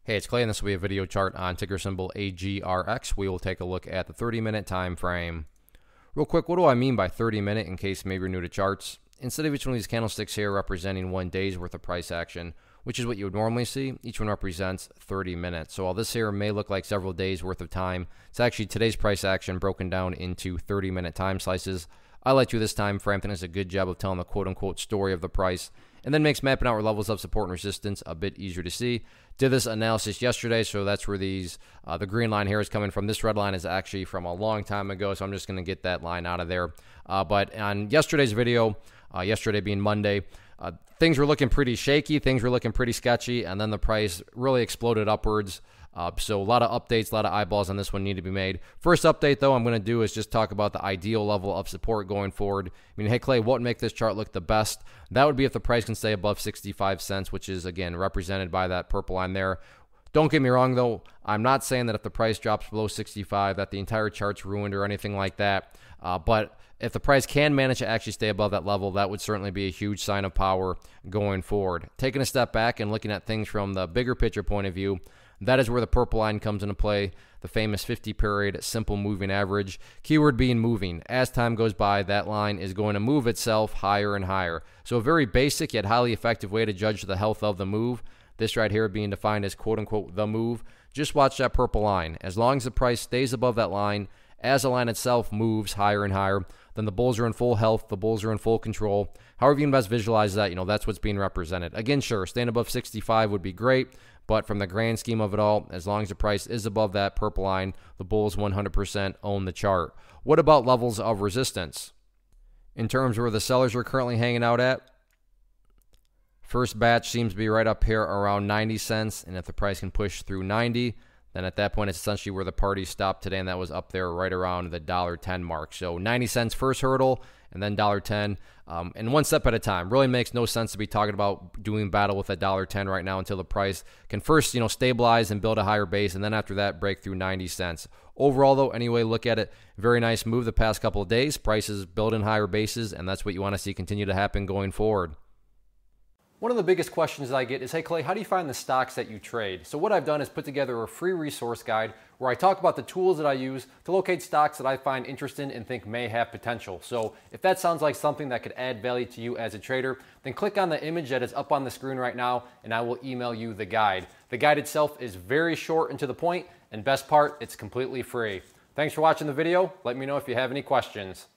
Hey, it's Clay, and this will be a video chart on ticker symbol AGRX. We will take a look at the 30-minute time frame. Real quick, what do I mean by 30-minute in case maybe you're new to charts? Instead of each one of these candlesticks here representing 1 day's worth of price action, which is what you would normally see, each one represents 30 minutes. So while this here may look like several days worth of time, it's actually today's price action broken down into 30-minute time slices. I like to this time frame. I think it's a good job of telling the quote-unquote story of the price, and then makes mapping out where levels of support and resistance a bit easier to see. Did this analysis yesterday, so that's where these the green line here is coming from. This red line is actually from a long time ago, so I'm just going to get that line out of there. But on yesterday's video, yesterday being Monday, things were looking pretty shaky, things were looking pretty sketchy, and then the price really exploded upwards. So a lot of updates, a lot of eyeballs on this one need to be made. First update, though, I'm going to do is just talk about the ideal level of support going forward. I mean, hey, Clay, what would make this chart look the best? That would be if the price can stay above 65 cents, which is, again, represented by that purple line there. Don't get me wrong, though. I'm not saying that if the price drops below 65 that the entire chart's ruined or anything like that. But if the price can manage to actually stay above that level, that would certainly be a huge sign of power going forward. Taking a step back and looking at things from the bigger picture point of view, that is where the purple line comes into play, the famous 50-period simple moving average. Keyword being moving. As time goes by, that line is going to move itself higher and higher. So a very basic yet highly effective way to judge the health of the move. This right here being defined as quote-unquote the move. Just watch that purple line. As long as the price stays above that line, as the line itself moves higher and higher, then the bulls are in full health, the bulls are in full control. However you can best visualize that, that's what's being represented. Again, sure, staying above 65 would be great, but from the grand scheme of it all, as long as the price is above that purple line, the bulls 100% own the chart. What about levels of resistance? In terms of where the sellers are currently hanging out at, first batch seems to be right up here around 90 cents, and if the price can push through 90, then at that point, it's essentially where the party stopped today, and that was up there right around the $1.10 mark. So 90 cents first hurdle, and then $1.10, and one step at a time. Really makes no sense to be talking about doing battle with $1.10 right now until the price can first, stabilize and build a higher base, and then after that, break through 90 cents. Overall, though, anyway, look at it. Very nice move the past couple of days. Prices building higher bases, and that's what you want to see continue to happen going forward. One of the biggest questions that I get is, hey Clay, how do you find the stocks that you trade? So what I've done is put together a free resource guide where I talk about the tools that I use to locate stocks that I find interesting and think may have potential. So if that sounds like something that could add value to you as a trader, then click on the image that is up on the screen right now and I will email you the guide. The guide itself is very short and to the point, and best part, it's completely free. Thanks for watching the video. Let me know if you have any questions.